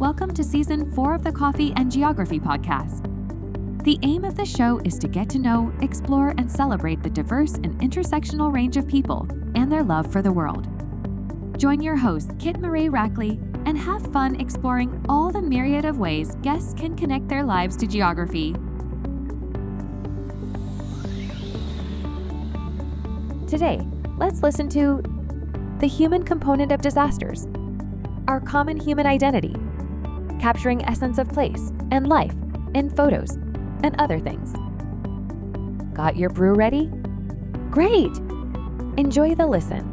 Welcome to Season 4 of the Coffee and Geography podcast. The aim of the show is to get to know, explore, and celebrate the diverse and intersectional range of people and their love for the world. Join your host, Kit Marie Rackley, and have fun exploring all the myriad of ways guests can connect their lives to geography. Today, let's listen to the human component of disasters, our common human identity, capturing essence of place and life in photos, and other things. Got your brew ready? Great! Enjoy the listen.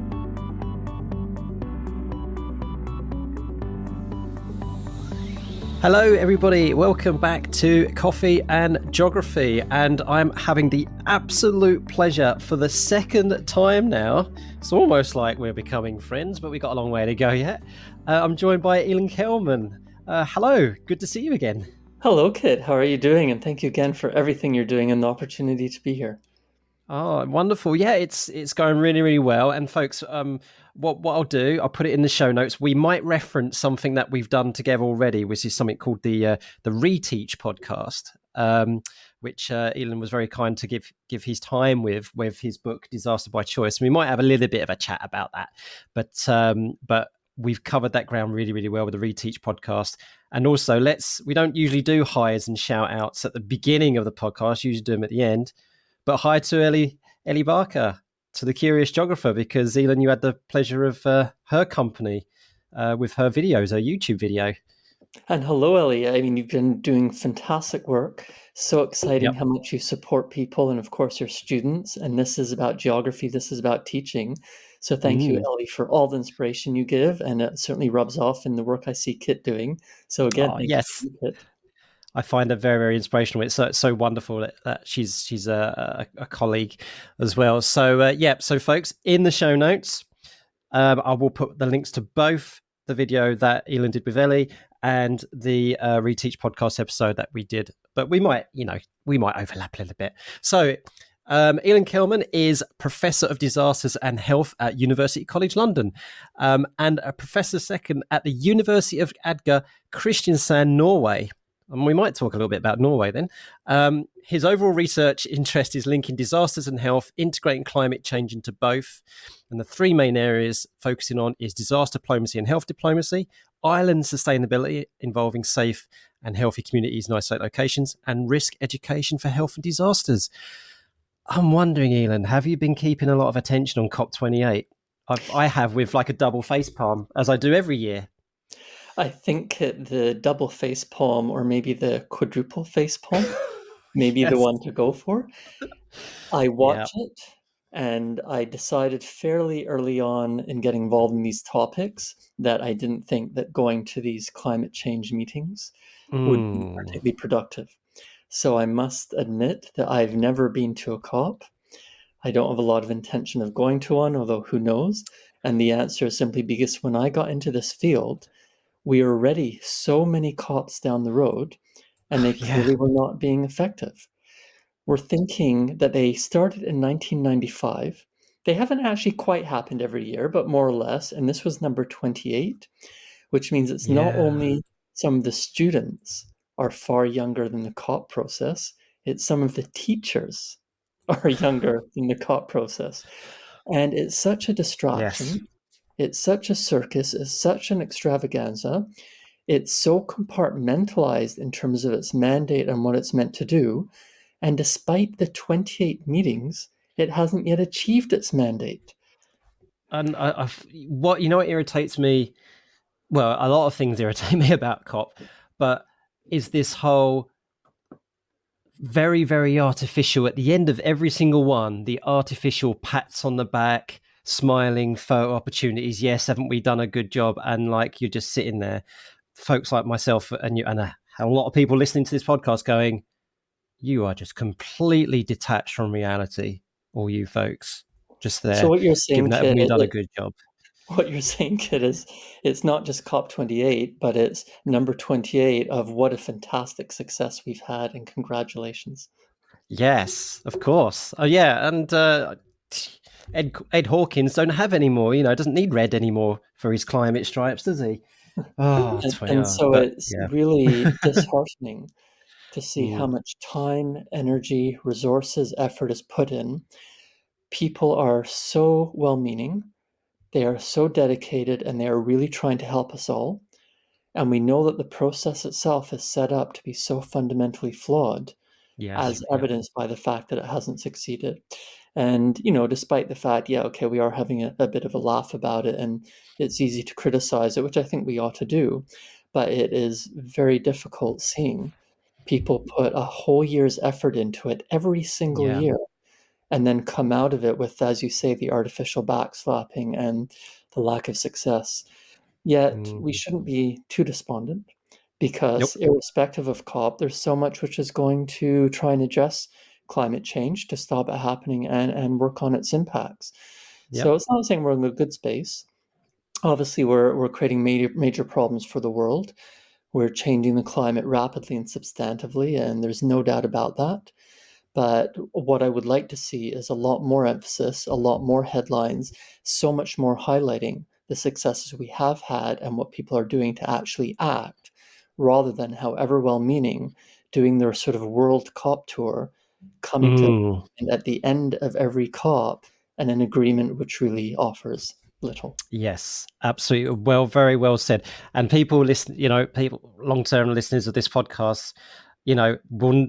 Hello everybody, welcome back to Coffee and Geography, and I'm having the absolute pleasure for the second time now. It's almost like we're becoming friends, but we've got a long way to go yet. I'm joined by Ilan Kelman. Hello, good to see you again. Hello, Kit. How are you doing? And thank you again for everything you're doing and the opportunity to be here. Oh, wonderful. Yeah, it's going really, really well. And folks, what I'll do, I'll put it in the show notes. We might reference something that we've done together already, which is something called the Reteach podcast, which Ilan was very kind to give his time with his book Disaster by Choice. We might have a little bit of a chat about that, but we've covered that ground really, really well with the Reteach podcast. And also, we don't usually do highs and shout outs at the beginning of the podcast, usually do them at the end. But hi to Ellie Barker, to the Curious Geographer, because Ilan, you had the pleasure of her company with her videos, her YouTube video. And hello, Ellie. I mean, you've been doing fantastic work. So exciting how much you support people and, of course, your students. And this is about geography. This is about teaching. So thank you, Ellie, for all the inspiration you give. And it certainly rubs off in the work I see Kit doing. So again, thank you, Kit. I find her very, very inspirational. It's so wonderful that she's a colleague as well. So so folks, in the show notes, I will put the links to both the video that Ilan did with Ellie and the Reteach podcast episode that we did. But we might overlap a little bit. So Ilan Kelman is Professor of Disasters and Health at University College London, and a Professor Second at the University of Agder, Kristiansand, Norway. And we might talk a little bit about Norway then. His overall research interest is linking disasters and health, integrating climate change into both. And the three main areas focusing on is disaster diplomacy and health diplomacy, island sustainability involving safe and healthy communities in isolated locations, and risk education for health and disasters. I'm wondering, Ilan, have you been keeping a lot of attention on COP28? I have, with like a double facepalm, as I do every year. I think the double face palm, or maybe the quadruple face palm, maybe the one to go for. I watch it, and I decided fairly early on in getting involved in these topics that I didn't think that going to these climate change meetings would be particularly productive. So I must admit that I've never been to a COP. I don't have a lot of intention of going to one, although who knows? And the answer is simply because when I got into this field, we are already so many COPs down the road, and they clearly were not being effective. We're thinking that they started in 1995. They haven't actually quite happened every year, but more or less. And this was number 28, which means it's not only some of the students are far younger than the COP process, it's some of the teachers are younger than the COP process. And it's such a distraction. Yes. It's such a circus, it's such an extravaganza. It's so compartmentalized in terms of its mandate and what it's meant to do. And despite the 28 meetings, it hasn't yet achieved its mandate. And what irritates me, well, a lot of things irritate me about COP, but is this whole very, very artificial, at the end of every single one, the artificial pats on the back, smiling photo opportunities. Yes, haven't we done a good job? And like, you're just sitting there, folks like myself and you and a lot of people listening to this podcast going, you are just completely detached from reality, all you folks just there. So what you're saying, Kid, we've done a good job. What you're saying, Kid, is it's not just COP28, but it's number 28 of what a fantastic success we've had, and congratulations. Yes, of course. Oh yeah, and Ed Hawkins don't have any more, doesn't need red anymore for his climate stripes, does he? Oh, And 20, and so but it's yeah. really disheartening to see how Mm, much time, energy, resources, effort is put in. People are so well-meaning, they are so dedicated, and they are really trying to help us all. And we know that the process itself is set up to be so fundamentally flawed, yes. as Yeah. evidenced by the fact that it hasn't succeeded. And, despite the fact, yeah, okay, we are having a bit of a laugh about it, and it's easy to criticize it, which I think we ought to do, but it is very difficult seeing people put a whole year's effort into it every single Yeah. year and then come out of it with, as you say, the artificial backslapping and the lack of success. Yet we Mm, shouldn't be too despondent because, nope. irrespective of COP, there's so much which is going to try and address climate change to stop it happening and work on its impacts. So Yep. it's not saying we're in a good space. Obviously, we're creating major problems for the world. We're changing the climate rapidly and substantively, and there's no doubt about that. But what I would like to see is a lot more emphasis, a lot more headlines, so much more highlighting the successes we have had and what people are doing to actually act, rather than, however well-meaning, doing their sort of world COP tour, coming to Mm. and at the end of every COP and an agreement which really offers little. Yes, absolutely. Well, very well said. And people listen, people, long-term listeners of this podcast, will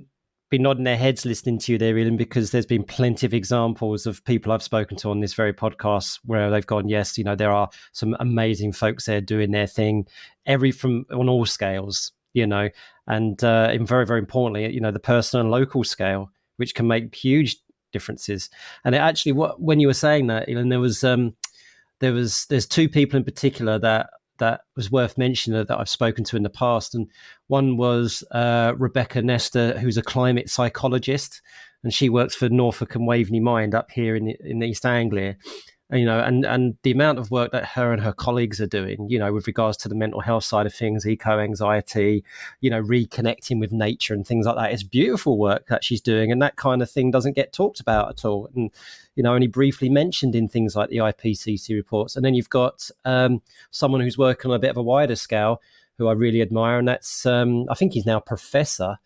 be nodding their heads listening to you there, Ilan, because there's been plenty of examples of people I've spoken to on this very podcast where they've gone, yes, there are some amazing folks there doing their thing, from on all scales, and very, very importantly, the personal and local scale, which can make huge differences. And it actually, when you were saying that, Ilan, there's two people in particular that was worth mentioning that I've spoken to in the past, and one was Rebecca Nestor, who's a climate psychologist, and she works for Norfolk and Waveney Mind up here in East Anglia. And the amount of work that her and her colleagues are doing, with regards to the mental health side of things, eco-anxiety, reconnecting with nature and things like that. It's beautiful work that she's doing, and that kind of thing doesn't get talked about at all. And, only briefly mentioned in things like the IPCC reports. And then you've got someone who's working on a bit of a wider scale, who I really admire, and that's I think he's now a professor.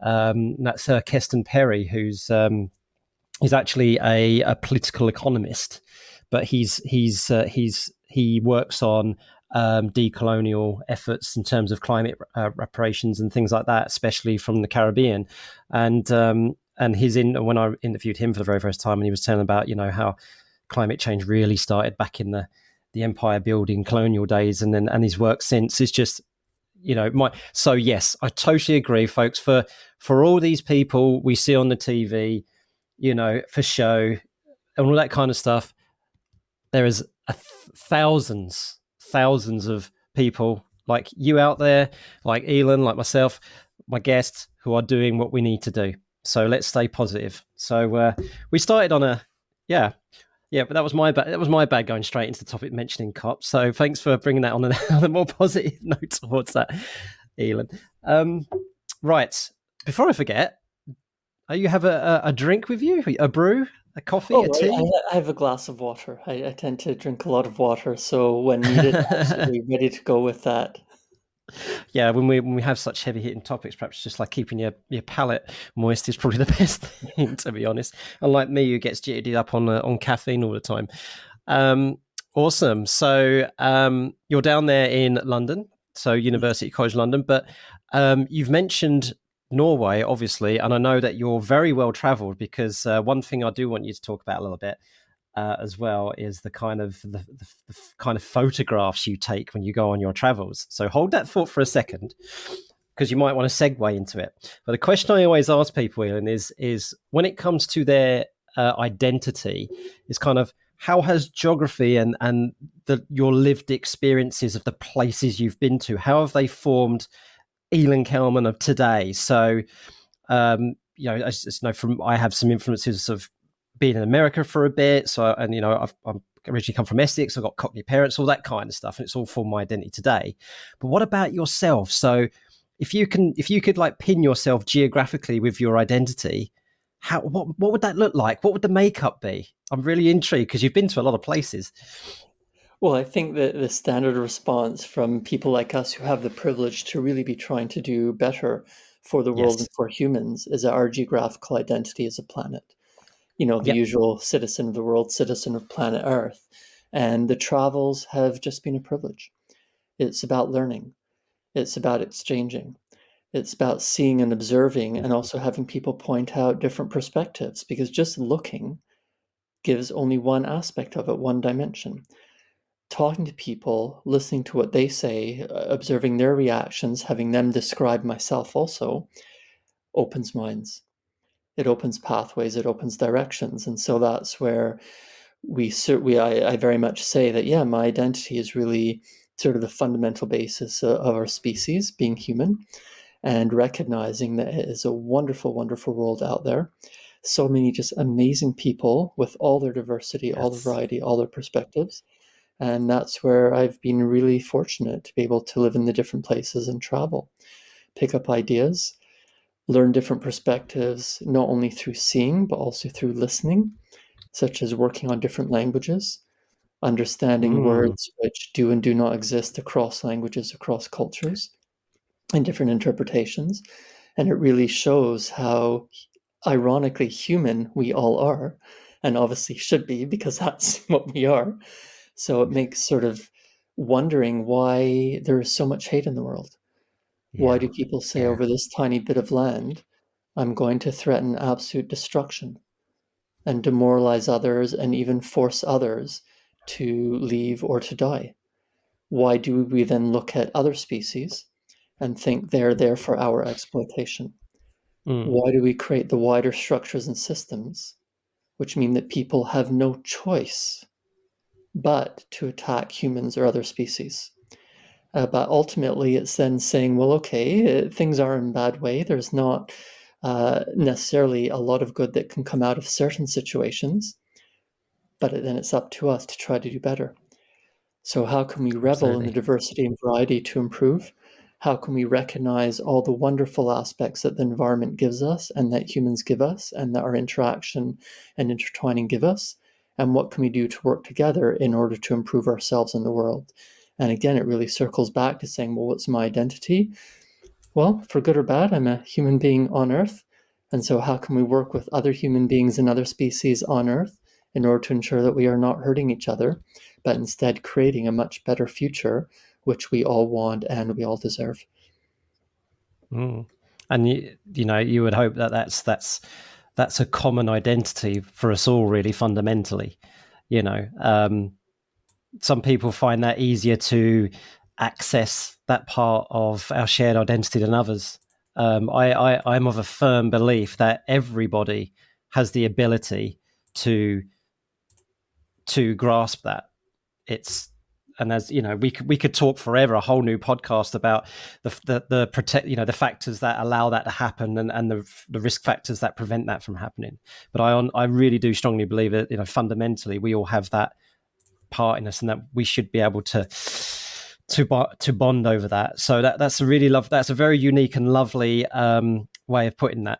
That's Keston Perry, who's actually a political economist, but he works on decolonial efforts in terms of climate reparations and things like that, especially from the Caribbean. And when I interviewed him for the very first time, and he was telling about how climate change really started back in the empire building colonial days, and his work since is just so yes, I totally agree, folks. For all these people we see on the TV, for show and all that kind of stuff, there is thousands of people like you out there, like Ilan, like myself, my guests, who are doing what we need to do. So let's stay positive. So we started on but that was my bad. That was my bad going straight into the topic mentioning cops. So thanks for bringing that on a more positive note towards that, Ilan. Right, before I forget, you have a drink with you, a brew, a coffee, a Oh, tea? I have a glass of water. I tend to drink a lot of water, so when needed, absolutely ready to go with that. Yeah, when we have such heavy hitting topics, perhaps just like keeping your palate moist is probably the best thing, to be honest. Unlike me, who gets jittered up on caffeine all the time. Awesome. So you're down there in London, so University College London, but you've mentioned Norway, obviously, and I know that you're very well travelled, because one thing I do want you to talk about a little bit as well is the kind of the kind of photographs you take when you go on your travels. So hold that thought for a second, because you might want to segue into it. But the question I always ask people, Ian, is when it comes to their identity, is kind of how has geography and your lived experiences of the places you've been to, how have they formed Ilan Kelman of today? So, as you know, I have some influences of being in America for a bit. So, and I'm originally come from Essex. I've got Cockney parents, all that kind of stuff, and it's all formed my identity today. But what about yourself? So, if you could like pin yourself geographically with your identity, what would that look like? What would the makeup be? I'm really intrigued, because you've been to a lot of places. Well, I think that the standard response from people like us who have the privilege to really be trying to do better for the world and Yes. for humans is that our geographical identity as a planet. The Yep. usual citizen of the world, citizen of planet Earth. And the travels have just been a privilege. It's about learning, it's about exchanging, it's about seeing and observing, and also having people point out different perspectives, because just looking gives only one aspect of it, one dimension. Talking to people, listening to what they say, observing their reactions, having them describe myself also opens minds. It opens pathways, it opens directions. And so that's where I very much say that, yeah, my identity is really sort of the fundamental basis of our species, being human, and recognizing that it is a wonderful, wonderful world out there. So many just amazing people with all their diversity, all their Yes. variety, all their perspectives. And that's where I've been really fortunate to be able to live in the different places and travel, pick up ideas, learn different perspectives, not only through seeing, but also through listening, such as working on different languages, understanding Mm. words which do and do not exist across languages, across cultures, and different interpretations. And it really shows how ironically human we all are, and obviously should be, because that's what we are. So it makes sort of wondering why there is so much hate in the world. Why Yeah. do people say Yeah. over this tiny bit of land, I'm going to threaten absolute destruction and demoralize others and even force others to leave or to die? Why do we then look at other species and think they're there for our exploitation? Mm. Why do we create the wider structures and systems, which mean that people have no choice but to attack humans or other species? But ultimately, it's then saying, well, okay, things are in a bad way. There's not necessarily a lot of good that can come out of certain situations, but then it's up to us to try to do better. So, how can we revel in the Absolutely. diversity and variety to improve? How can we recognize all the wonderful aspects that the environment gives us and that humans give us and that our interaction and intertwining give us? And what can we do to work together in order to improve ourselves in the world? And again, it really circles back to saying, well, what's my identity? Well, for good or bad, I'm a human being on Earth. And so, how can we work with other human beings and other species on Earth in order to ensure that we are not hurting each other, but instead creating a much better future, which we all want and we all deserve? Mm. And you would hope that that's a common identity for us all, really fundamentally. You know, some people find that easier to access that part of our shared identity than others. I'm of a firm belief that everybody has the ability to grasp that. It's And as you know, we could talk forever, a whole new podcast about the protect, the factors that allow that to happen, and the risk factors that prevent that from happening. But I really do strongly believe that fundamentally we all have that part in us, and that we should be able to bond over that. So that's a really that's a very unique and lovely way of putting that.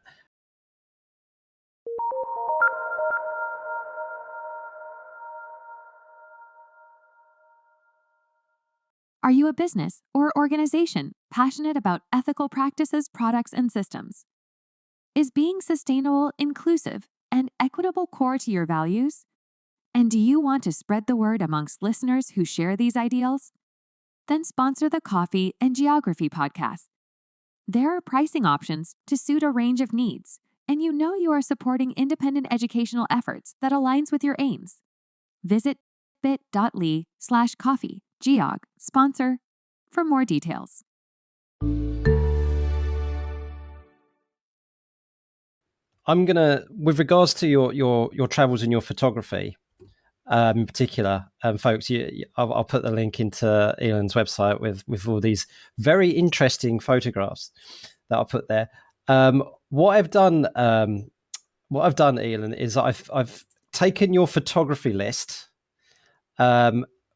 Are you a business or organization passionate about ethical practices, products, and systems? Is being sustainable, inclusive, and equitable core to your values? And do you want to spread the word amongst listeners who share these ideals? Then sponsor the Coffee and Geography podcast. There are pricing options to suit a range of needs, and you are supporting independent educational efforts that aligns with your aims. Visit bit.ly/coffee geog sponsor for more details. I'm gonna, with regards to your travels and your photography, in particular, folks, I'll put the link into Ilan's website with all these very interesting photographs that I'll put there. What I've done, Ilan, is I've taken your photography list,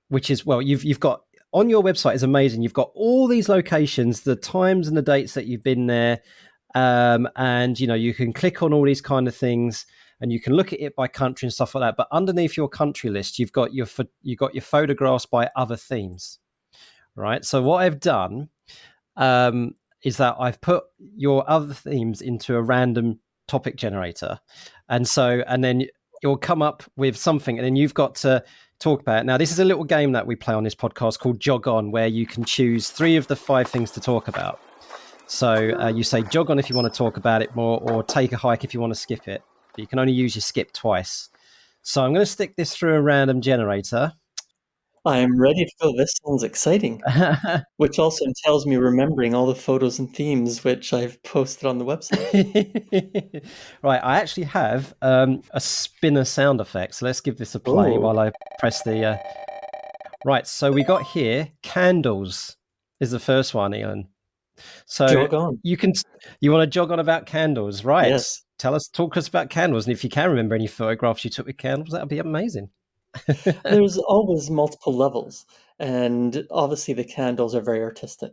which is, well, you've got on your website is amazing. You've got all these locations, the times and the dates that you've been there, and you can click on all these kind of things, and you can look at it by country and stuff like that. But underneath your country list, you've got your photographs by other themes, right? So what I've done is that I've put your other themes into a random topic generator, and then you'll come up with something, and then you've got to talk about it. Now, this is a little game that we play on this podcast called Jog On, where you can choose 3 of the 5 things to talk about. So you say jog on if you want to talk about it more, or take a hike if you want to skip it. But you can only use your skip twice. So I'm going to stick this through a random generator. I am ready to go. This sounds exciting. Which also entails me remembering all the photos and themes which I've posted on the website. Right, I actually have a spinner sound effect. So let's give this a play while I press the... Right, so we got here, candles is the first one, Ilan. So jog on. You want to jog on about candles, right? Yes. Talk to us about candles. And if you can remember any photographs you took with candles, that would be amazing. There's always multiple levels, and obviously the candles are very artistic.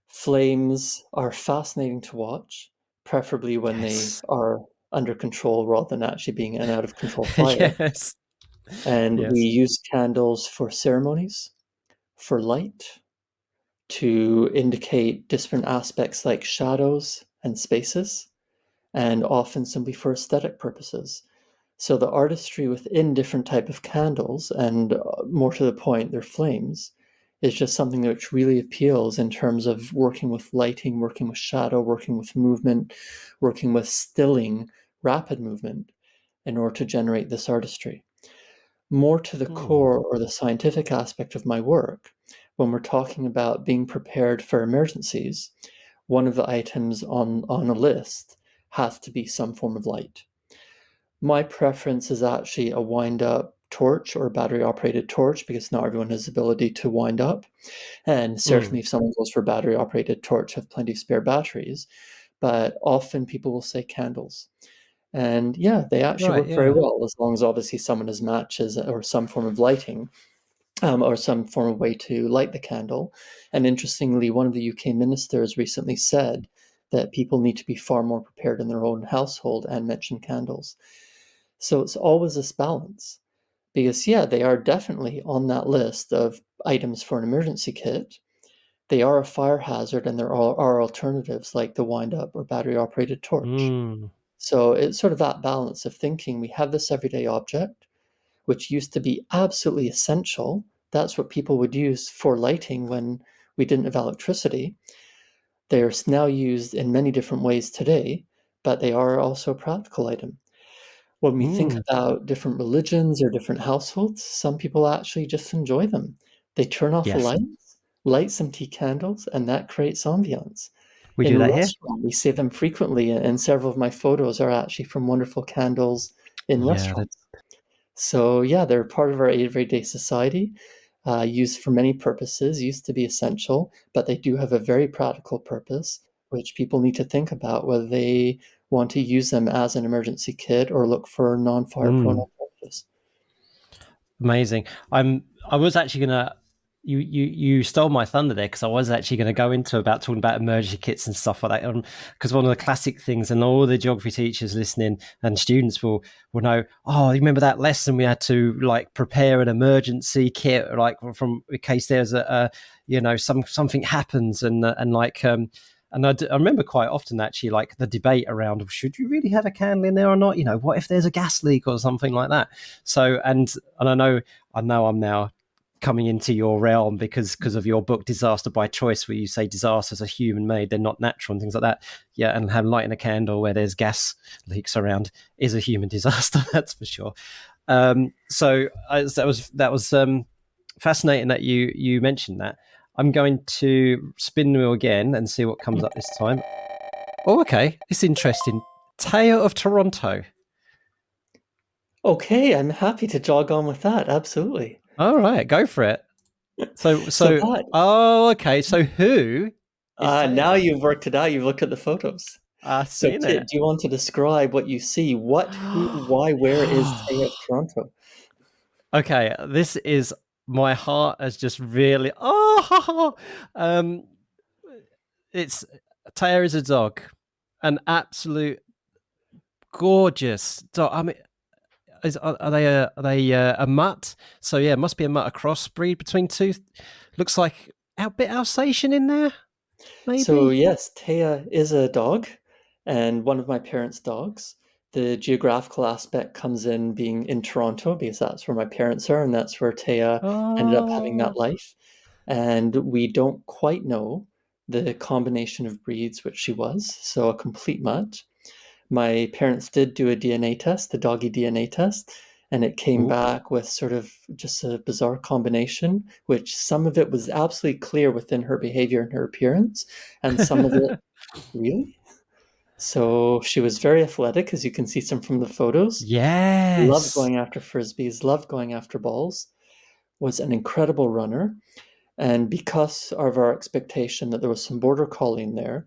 Flames are fascinating to watch, preferably when they are under control rather than actually being an out of control fire. Yes. And we use candles for ceremonies, for light, to indicate different aspects like shadows and spaces, and often simply for aesthetic purposes. So the artistry within different type of candles, and more to the point, their flames, is just something which really appeals in terms of working with lighting, working with shadow, working with movement, working with stilling rapid movement in order to generate this artistry. More to the core or the scientific aspect of my work, when we're talking about being prepared for emergencies, one of the items on a list has to be some form of light. My preference is actually a wind-up torch or battery-operated torch, because not everyone has the ability to wind up. And certainly if someone goes for battery-operated torch, have plenty of spare batteries. But often people will say candles. And yeah, they actually work very well, as long as obviously someone has matches or some form of lighting, or some form of way to light the candle. And interestingly, one of the UK ministers recently said that people need to be far more prepared in their own household and mention candles. So it's always this balance, because yeah, they are definitely on that list of items for an emergency kit. They are a fire hazard, and there are alternatives like the wind-up or battery-operated torch. So it's sort of that balance of thinking we have this everyday object, which used to be absolutely essential. That's what people would use for lighting when we didn't have electricity. They're now used in many different ways today, but they are also a practical item. When we think about different religions or different households, some people actually just enjoy them. They turn off the lights, light some tea candles, and that creates ambiance. We In do a that here. restaurant, we see them frequently, and several of my photos are actually from wonderful candles in restaurants. So yeah, they're part of our everyday society, used for many purposes, used to be essential, but they do have a very practical purpose, which people need to think about whether they want to use them as an emergency kit or look for non-fire prone alternatives. Amazing. I was actually gonna you stole my thunder there, because I was actually going to go into talking about emergency kits and stuff like that, because one of the classic things, and all the geography teachers listening and students will know, oh, you remember that lesson we had to like prepare an emergency kit, like from in case there's something happens, and I remember quite often actually like the debate around, should you really have a candle in there or not? What if there's a gas leak or something like that? So and I know I'm now coming into your realm because of your book Disaster by Choice, where you say disasters are human made, they're not natural, and things like that. Yeah, and lighting a candle where there's gas leaks around is a human disaster, that's for sure. So that was fascinating that you mentioned that. I'm going to spin the wheel again and see what comes up this time. Oh, okay, it's interesting. Tale of Toronto. Okay, I'm happy to jog on with that. Absolutely. All right, go for it. Oh, okay. So who? Now you've worked it out. You've looked at the photos. So Kit, do you want to describe what you see? What, who, why, where is Tale of Toronto? Okay, this is, my heart has just really, it's, Taya is a dog, an absolute gorgeous dog. I mean, are they a mutt? So yeah, it must be a mutt, a crossbreed between two. Looks like a bit Alsatian in there, So maybe. yes, Taya is a dog and one of my parents' dogs. The geographical aspect comes in being in Toronto because that's where my parents are, and that's where Taya ended up having Oh, that life. And we don't quite know the combination of breeds which she was, so a complete mutt. My parents did do a DNA test, the doggy DNA test, and it came ooh. back with sort of just a bizarre combination, which some of it was absolutely clear within her behavior and her appearance, and some of it, really? So she was very athletic, as you can see some from the photos. Loved Yes. going after frisbees, loved going after balls, was an incredible runner. And because of our expectation that there was some border collie in there,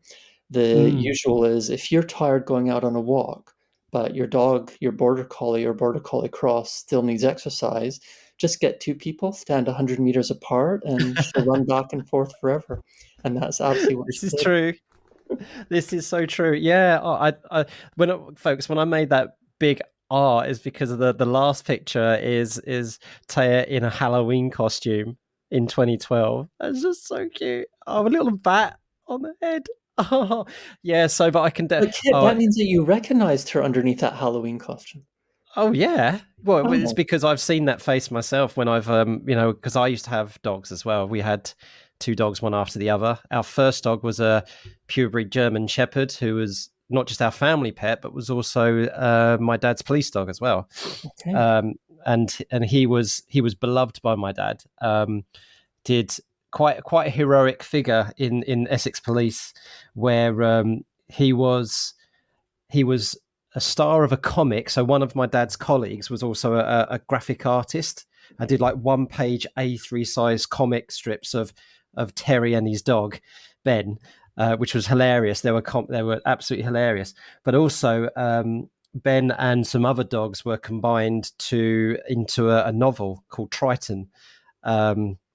the Mm. usual is if you're tired going out on a walk, but your dog, your border collie or border collie cross still needs exercise, just get two people, stand 100 meters apart, and she'll run back and forth forever. And that's absolutely what This she is did. true. This is so true. Yeah. Oh, folks, when I made that big R, is because of the last picture is Taya in a Halloween costume in 2012. That's just so cute. Oh, a little bat on the head. Oh, yeah. So, but I can. But Kit, Oh, that means that you recognized her underneath that Halloween costume. oh yeah. Well, it's Oh, because I've seen that face myself when I've because I used to have dogs as well. We had two dogs, one after the other. Our first dog was a purebred German Shepherd, who was not just our family pet, but was also my dad's police dog as well. okay. Um, and he was beloved by my dad. Did quite a heroic figure in Essex Police, where he was a star of a comic. So one of my dad's colleagues was also a graphic artist. I did like one-page A3 size comic strips of Terry and his dog Ben, which was hilarious. They were absolutely hilarious. But also Ben and some other dogs were combined into a novel called Triton,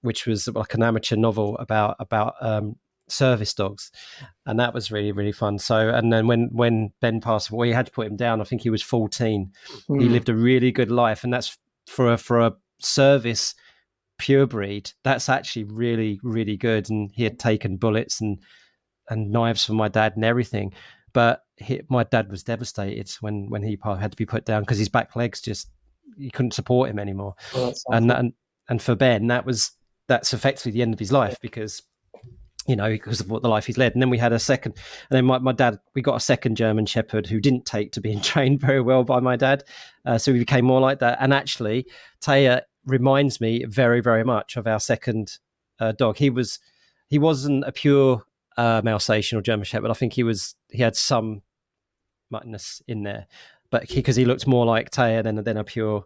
which was like an amateur novel about service dogs, and that was really really fun. So, and then when Ben passed away, he had to put him down. I think he was 14. He Hmm. lived a really good life, and that's for a service purebred. That's actually really really good. And he had taken bullets and knives from my dad and everything. But my dad was devastated when he had to be put down because his back legs just you couldn't support him anymore. Oh, that's And awful. and for Ben, that's effectively the end of his life because of what the life he's led. And then we had a second, and then my dad, we got a second German Shepherd who didn't take to being trained very well by my dad. So we became more like that. And actually, Taya reminds me very, very much of our second dog. He wasn't a pure Alsatian or German Shepherd. I think he had some muttness in there, but because he looked more like Taya than a pure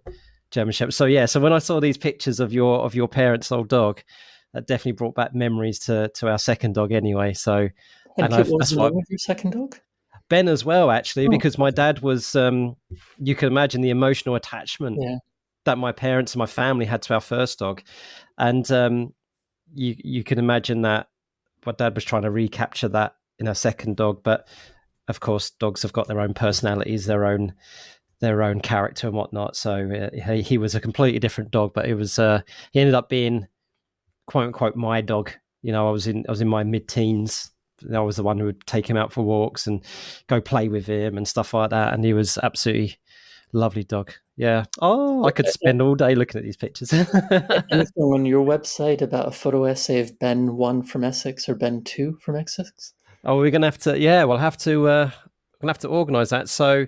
German Shepherd. So yeah, so when I saw these pictures of your parents' old dog, that definitely brought back memories to our second dog anyway. So, And and Kit, what was that's the why name of your second dog? Ben as well, actually, Oh, because my dad was, you can imagine the emotional attachment yeah. that my parents and my family had to our first dog. And you can imagine that my dad was trying to recapture that in our second dog. But of course, dogs have got their own personalities, their own character and whatnot. So he was a completely different dog, but he ended up being quote unquote my dog. I was in my mid-teens. I was the one who would take him out for walks and go play with him and stuff like that. And he was absolutely lovely dog. Yeah. Oh, I could spend all day looking at these pictures. Anything on your website about a photo essay of Ben 1 from Essex or Ben 2 from Essex? Oh, we're gonna have to. Yeah, we'll have to organise that. So,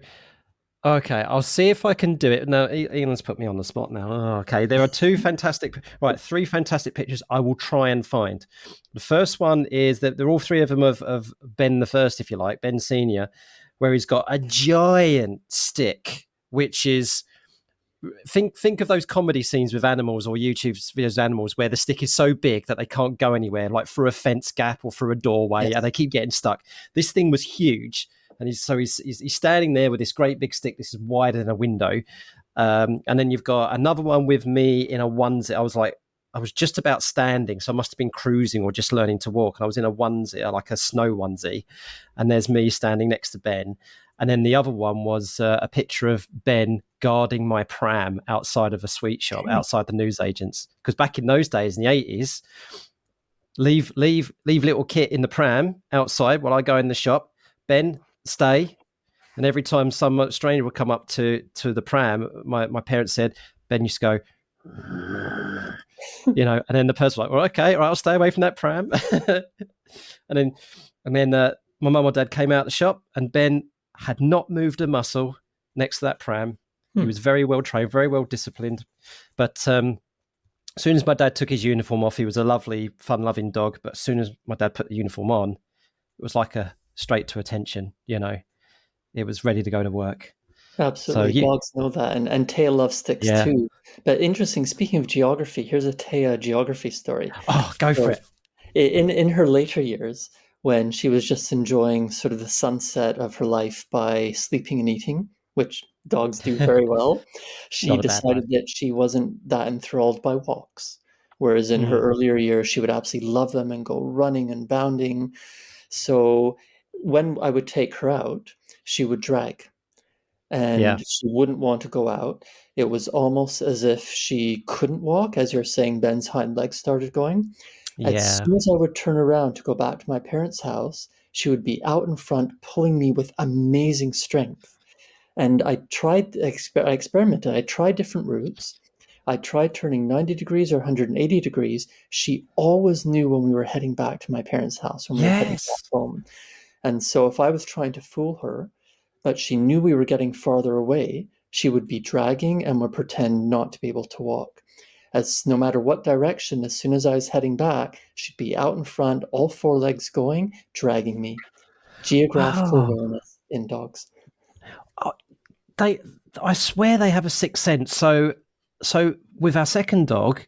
okay, I'll see if I can do it. No, Ian's put me on the spot now. Oh, okay, there are three fantastic pictures I will try and find. The first one is that they're all three of them of Ben the first, if you like, Ben Senior, where he's got a giant stick, which is think of those comedy scenes with animals or YouTube videos of animals where the stick is so big that they can't go anywhere, like through a fence gap or through a doorway, and Yes. they keep getting stuck. This thing was huge, and he's standing there with this great big stick. This is wider than a window, and then you've got another one with me in a onesie. I was just about standing, so I must have been cruising or just learning to walk. And I was in a onesie, like a snow onesie, and there's me standing next to Ben. And then the other one was a picture of Ben guarding my pram outside of a sweet shop, outside the newsagents. Because back in those days, in the 80s, leave little Kit in the pram outside while I go in the shop. Ben, stay. And every time some stranger would come up to the pram, my parents said, Ben used to go, and then the person was like, well, okay, all right, I'll stay away from that pram. and then my mum or dad came out of the shop, and Ben had not moved a muscle next to that pram. He was very well trained, very well disciplined. But as soon as my dad took his uniform off, he was a lovely, fun-loving dog. But as soon as my dad put the uniform on, it was like a straight to attention, It was ready to go to work. Absolutely. Dogs know that. And Taya loves sticks too. But interesting, speaking of geography, here's a Taya geography story. Oh, go for it. In her later years, when she was just enjoying sort of the sunset of her life by sleeping and eating, which dogs do very well, she decided that she wasn't that enthralled by walks. Whereas in her earlier years, she would absolutely love them and go running and bounding. So when I would take her out, she would drag. And she wouldn't want to go out. It was almost as if she couldn't walk, as you're saying, Ben's hind legs started going. As soon as I would turn around to go back to my parents' house, she would be out in front, pulling me with amazing strength. And I experimented. I tried different routes. I tried turning 90 degrees or 180 degrees. She always knew when we were heading back to my parents' house, when we were heading back home. And so if I was trying to fool her, but she knew we were getting farther away, she would be dragging and would pretend not to be able to walk. As no matter what direction, as soon as I was heading back, she'd be out in front, all four legs going, dragging me. Geographical awareness in dogs. I swear they have a sixth sense. So with our second dog,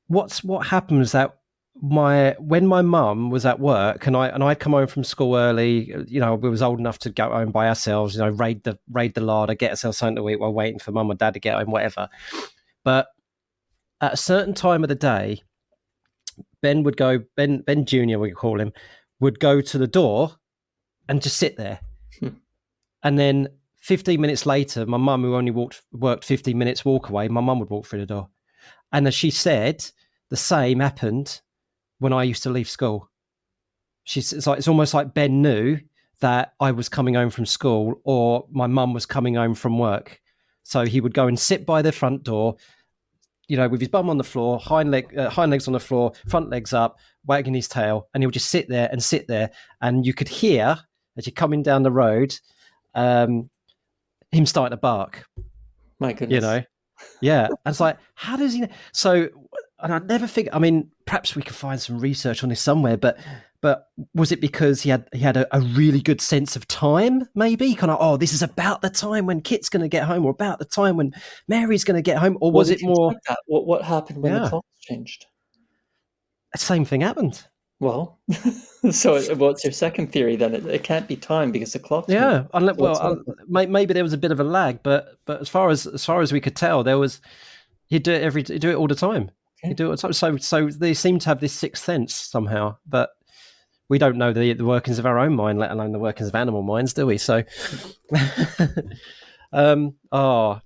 what happens that when my mum was at work and I'd come home from school early, we was old enough to go home by ourselves, raid the larder, get ourselves something to eat while waiting for mum or dad to get home, whatever. But at a certain time of the day, Ben Junior, we call him, would go to the door and just sit there. And then 15 minutes later, my mum, who only worked 15 minutes walk away, my mum would walk through the door. And as she said, the same happened when I used to leave school. It's almost like Ben knew that I was coming home from school or my mum was coming home from work. So he would go and sit by the front door, with his bum on the floor, hind legs on the floor, front legs up, wagging his tail, and he would just sit there, and you could hear as you're coming down the road, him starting to bark. My goodness. Yeah. And it's like, how does he know? So, and I'd never figure. I mean, perhaps we could find some research on this somewhere, but was it because he had a really good sense of time? Maybe kind of, this is about the time when Kit's going to get home, or about the time when Mary's going to get home, or was it more? What happened when the clocks changed? The same thing happened. Well, so what's your second theory then? It can't be time because the clock's maybe there was a bit of a lag, but as far as we could tell, he'd do it all the time. Okay. He'd do it all the time. So they seem to have this sixth sense somehow, but we don't know the workings of our own mind, let alone the workings of animal minds, do we? So, that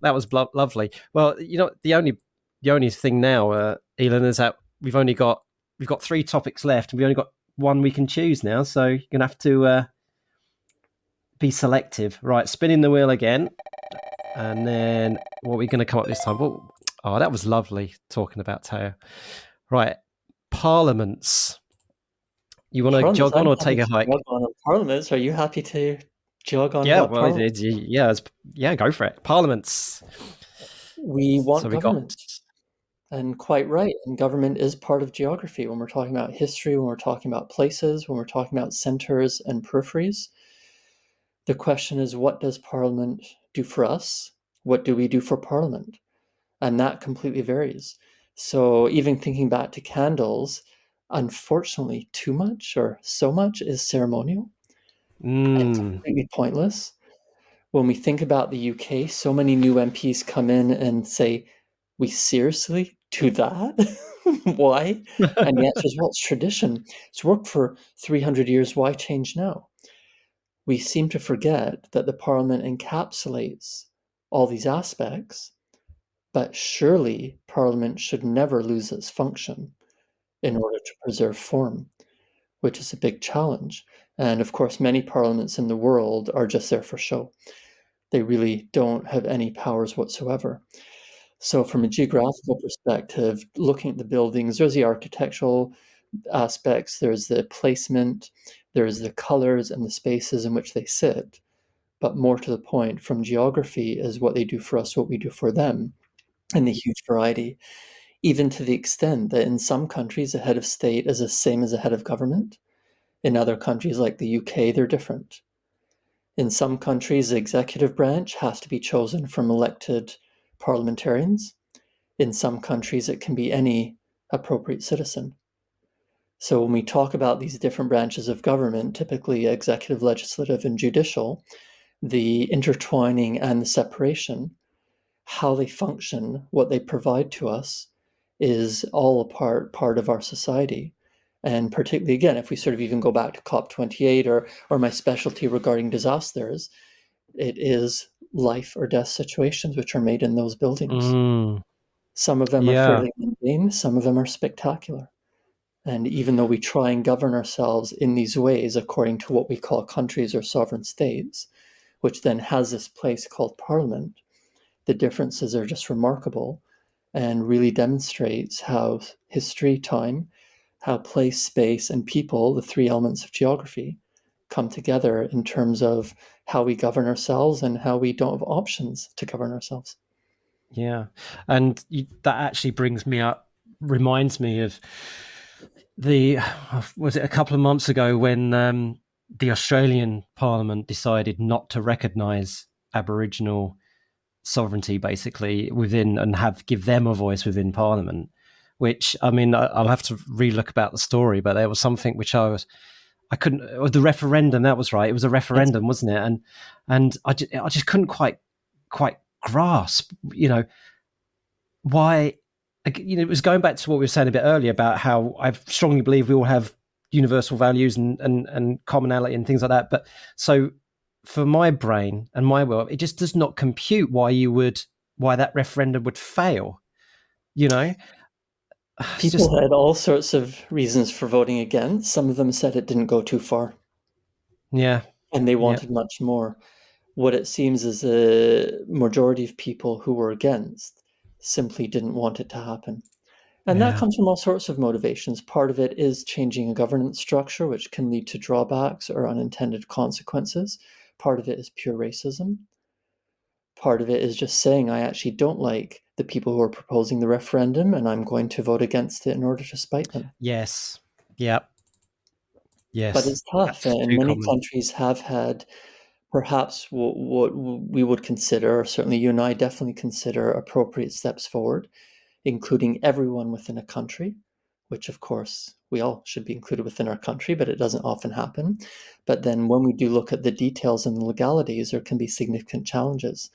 was lovely. Well, the only thing now, Ilan, is that we've got 3 topics left, and we've only got one we can choose now. So you're gonna have to be selective. Right, spinning the wheel again, and then what are we going to come up this time? Oh, that was lovely talking about Taya. Right, parliaments. You want to jog on or take a hike? Jog on parliaments. Are you happy to jog on? Go for it. Parliaments. We want government. And quite right. And government is part of geography when we're talking about history, when we're talking about places, when we're talking about centers and peripheries. The question is, what does Parliament do for us? What do we do for Parliament? And that completely varies. So even thinking back to candles, unfortunately, too much or so much is ceremonial and completely pointless. When we think about the UK, so many new MPs come in and say, we seriously do that? Why? And the answer is, well, it's tradition. It's worked for 300 years. Why change now? we seem to forget that the Parliament encapsulates all these aspects, but surely Parliament should never lose its function in order to preserve form, which is a big challenge. And of course, many parliaments in the world are just there for show. They really don't have any powers whatsoever. So from a geographical perspective, looking at the buildings, there's the architectural aspects, there's the placement, there's the colors and the spaces in which they sit. But more to the point, from geography is what they do for us, what we do for them, and the huge variety, even to the extent that in some countries, a head of state is the same as a head of government. In other countries like the UK, they're different. In some countries, the executive branch has to be chosen from elected parliamentarians. In some countries, it can be any appropriate citizen. So when we talk about these different branches of government, typically executive, legislative, and judicial, the intertwining and the separation, how they function, what they provide to us, is all a part of our society. And particularly, again, if we sort of even go back to COP28 or my specialty regarding disasters, it is life or death situations which are made in those buildings. Some of them are fairly mundane, some of them are spectacular. And even though we try and govern ourselves in these ways according to what we call countries or sovereign states, which then has this place called Parliament, the differences are just remarkable and really demonstrates how history, time, how place, space, and people, the three elements of geography, come together in terms of how we govern ourselves and how we don't have options to govern ourselves. Yeah. And that actually reminds me of was it a couple of months ago when the Australian Parliament decided not to recognise Aboriginal sovereignty basically within and give them a voice within Parliament, which, I mean, I'll have to relook about the story, but there was something which I couldn't, the referendum, that was right. It was a referendum, wasn't it? And I just couldn't quite grasp, why, it was going back to what we were saying a bit earlier about how I strongly believe we all have universal values and commonality and things like that. But so for my brain and my world, it just does not compute why that referendum would fail. People had all sorts of reasons for voting against. Some of them said it didn't go too far. Yeah. And they wanted much more. What it seems is the majority of people who were against simply didn't want it to happen. And that comes from all sorts of motivations. Part of it is changing a governance structure, which can lead to drawbacks or unintended consequences. Part of it is pure racism. Part of it is just saying, I actually don't like the people who are proposing the referendum, and I'm going to vote against it in order to spite them. Yes. Yep. Yes. But it's tough, and many countries have had perhaps what we would consider, or certainly you and I definitely consider, appropriate steps forward, including everyone within a country, which of course we all should be included within our country, but it doesn't often happen. But then when we do look at the details and the legalities, there can be significant challenges.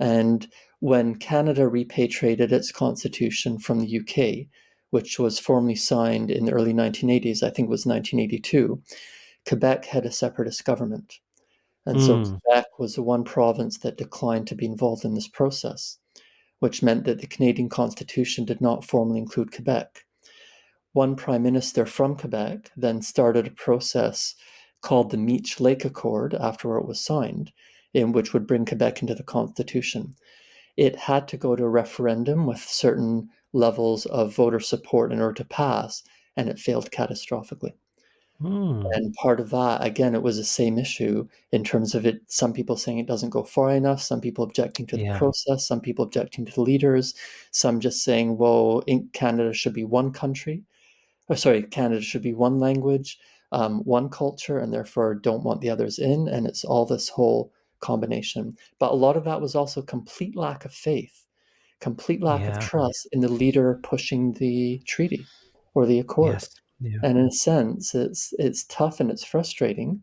And when Canada repatriated its constitution from the UK, which was formally signed in the early 1980s, I think it was 1982, Quebec had a separatist government. And so Quebec was the one province that declined to be involved in this process, which meant that the Canadian Constitution did not formally include Quebec. One prime minister from Quebec then started a process called the Meech Lake Accord after it was signed, in which would bring Quebec into the Constitution. It had to go to a referendum with certain levels of voter support in order to pass, and it failed catastrophically. And part of that, again, it was the same issue in terms of it, some people saying it doesn't go far enough, some people objecting to the process, some people objecting to the leaders, some just saying, well, Canada should be one country, Canada should be one language, one culture, and therefore don't want the others in. And it's all this whole combination. But a lot of that was also complete lack of faith, complete lack of trust in the leader pushing the treaty or the accord. And in a sense, it's tough and it's frustrating,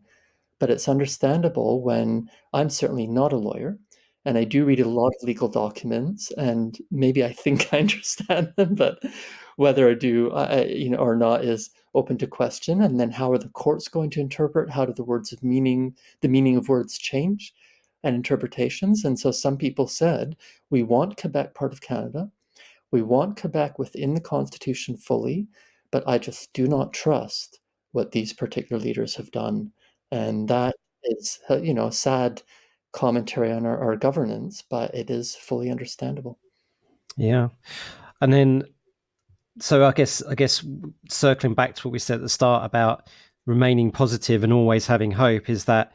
but it's understandable when I'm certainly not a lawyer, and I do read a lot of legal documents, and maybe I think I understand them, but whether I do, or not is open to question. And then how are the courts going to interpret? How do the meaning of words change and interpretations? And so some people said, we want Quebec part of Canada. We want Quebec within the Constitution fully, but I just do not trust what these particular leaders have done. And that is, a sad commentary on our governance, but it is fully understandable. Yeah. And then, so I guess circling back to what we said at the start about remaining positive and always having hope, is that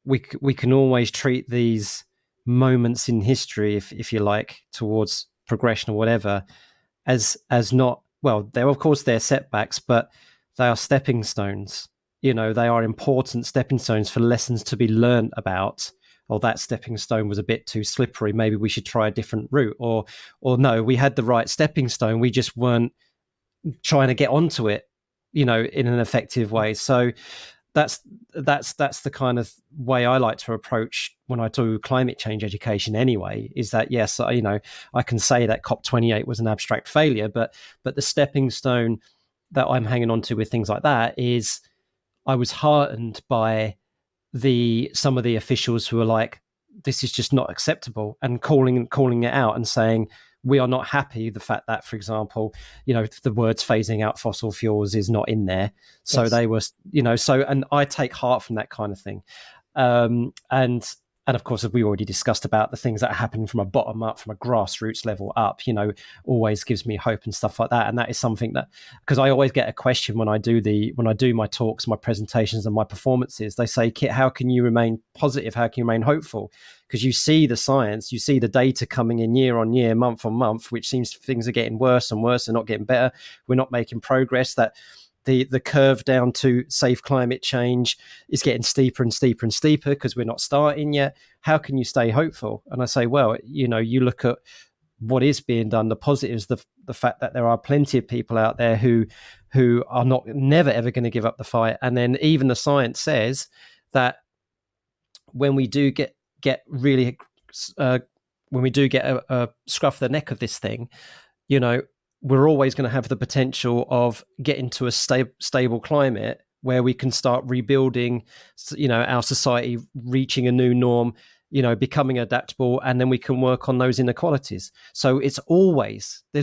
we can always treat these moments in history, if you like, towards progression or whatever, as not, well, they're of course they're setbacks, but they are stepping stones. They are important stepping stones for lessons to be learned about. Or that stepping stone was a bit too slippery, maybe we should try a different route. Or no, we had the right stepping stone, we just weren't trying to get onto it, in an effective way. So that's the kind of way I like to approach when I do climate change education anyway, is that, yes, I can say that COP28 was an abstract failure, but the stepping stone that I'm hanging on to with things like that is, I was heartened by some of the officials who are like, this is just not acceptable, and calling it out and saying, we are not happy the fact that, for example, the words phasing out fossil fuels is not in there. So yes. They were, and I take heart from that kind of thing. And of course, as we already discussed about the things that happen from a bottom up, from a grassroots level up, always gives me hope and stuff like that. And that is something that, because I always get a question when I do my talks, my presentations and my performances, they say, Kit, how can you remain positive? How can you remain hopeful? Because you see the science, you see the data coming in year on year, month on month, which seems things are getting worse and worse and not getting better. We're not making progress. That the curve down to safe climate change is getting steeper and steeper and steeper because we're not starting yet. How can you stay hopeful? And I say, well, you look at what is being done, the positives, the fact that there are plenty of people out there who are never ever going to give up the fight. And then even the science says that when we do get really when we do get a scruff of the neck of this thing, we're always going to have the potential of getting to a stable climate where we can start rebuilding, our society, reaching a new norm, becoming adaptable, and then we can work on those inequalities. So there's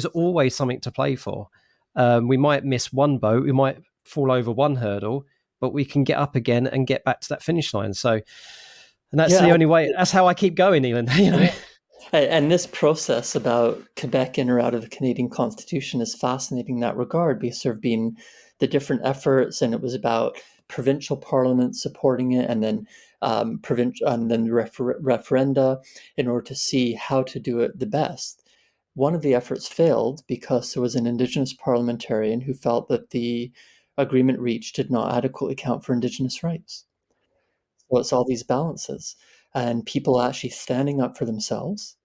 always something to play for. We might miss one boat, we might fall over one hurdle, but we can get up again and get back to that finish line. So, and that's the only way. That's how I keep going, Ilan. And this process about Quebec in or out of the Canadian Constitution is fascinating in that regard, because there have been the different efforts, and it was about provincial parliaments supporting it, and then referenda in order to see how to do it the best. One of the efforts failed because there was an Indigenous parliamentarian who felt that the agreement reached did not adequately account for Indigenous rights. So it's all these balances, and people actually standing up for themselves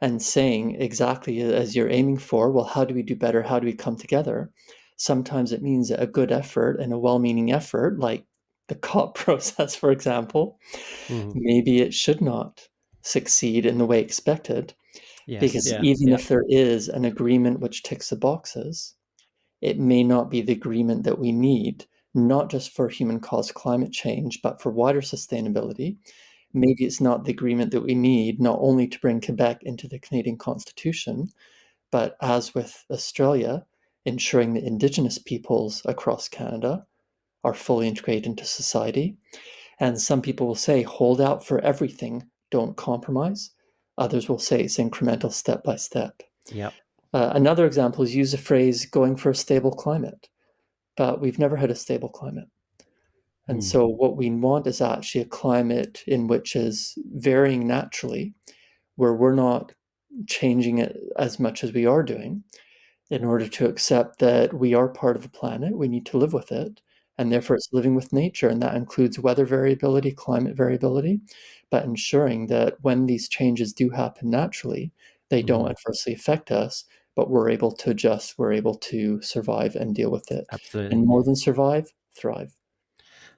and saying exactly as you're aiming for, well, how do we do better? How do we come together? Sometimes it means a good effort and a well-meaning effort, like the COP process, for example, maybe it should not succeed in the way expected. Yes, because if there is an agreement which ticks the boxes, it may not be the agreement that we need, not just for human-caused climate change, but for wider sustainability. Maybe it's not the agreement that we need, not only to bring Quebec into the Canadian Constitution, but as with Australia, ensuring that Indigenous peoples across Canada are fully integrated into society. And some people will say, hold out for everything, don't compromise. Others will say it's incremental, step by step. Yep. Another example is use the phrase going for a stable climate, but we've never had a stable climate. And so what we want is actually a climate in which is varying naturally, where we're not changing it as much as we are doing. In order to accept that we are part of the planet, we need to live with it. And therefore it's living with nature. And that includes weather variability, climate variability, but ensuring that when these changes do happen naturally, they don't adversely affect us, but we're able to adjust, we're able to survive and deal with it. Absolutely. And more than survive, thrive.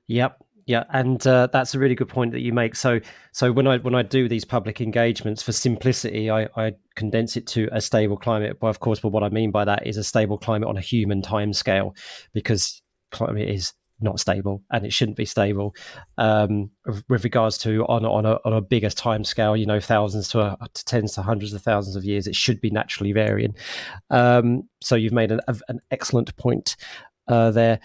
Yep. Yeah, and that's a really good point that you make. So when I do these public engagements, for simplicity, I condense it to a stable climate. But of course, what I mean by that is a stable climate on a human timescale, because climate is not stable and it shouldn't be stable. With regards to on a bigger time scale, thousands to tens to hundreds of thousands of years, it should be naturally varying. So you've made an excellent point there.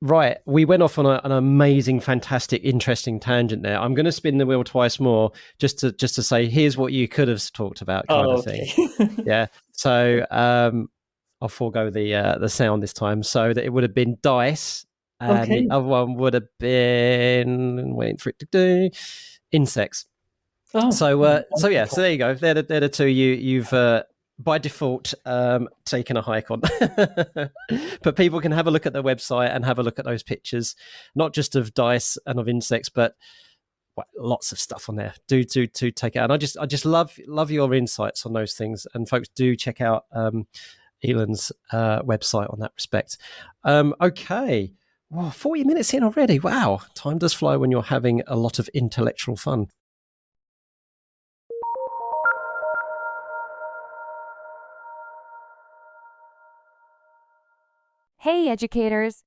Right, we went off on an amazing, fantastic, interesting tangent there. I'm going to spin the wheel twice more, just to say, here's what you could have talked about, kind of thing. Yeah. So I'll forego the sound this time. So that it would have been dice, and the other one would have been, waiting for it to do, insects. Oh, so yeah. So there you go. They're the two you've by default taken a hike on. But people can have a look at their website and have a look at those pictures, not just of dice and of insects, but lots of stuff on there. Do take it out. And I just love your insights on those things. And folks, do check out Ilan's website on that respect. Okay. 40 minutes in already. Wow. Time does fly when you're having a lot of intellectual fun. Hey, educators!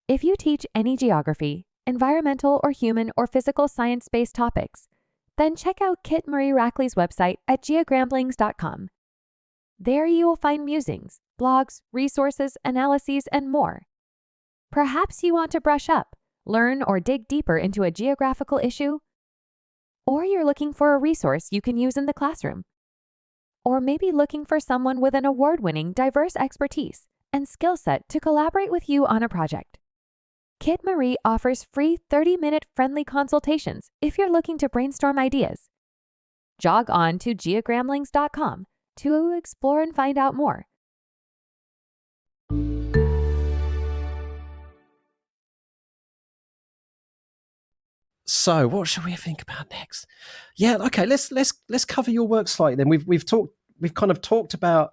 If you teach any geography, environmental or human or physical science-based topics, then check out Kit Marie Rackley's website at geogramblings.com. There you will find musings, blogs, resources, analyses, and more. Perhaps you want to brush up, learn, or dig deeper into a geographical issue, or you're looking for a resource you can use in the classroom, or maybe looking for someone with an award-winning, diverse expertise and skill set to collaborate with you on a project. Kit Marie offers free 30-minute friendly consultations if you're looking to brainstorm ideas. Jog on to geogramblings.com to explore and find out more. So, what should we think about next? Yeah, okay. Let's cover your work slightly. Then we've kind of talked about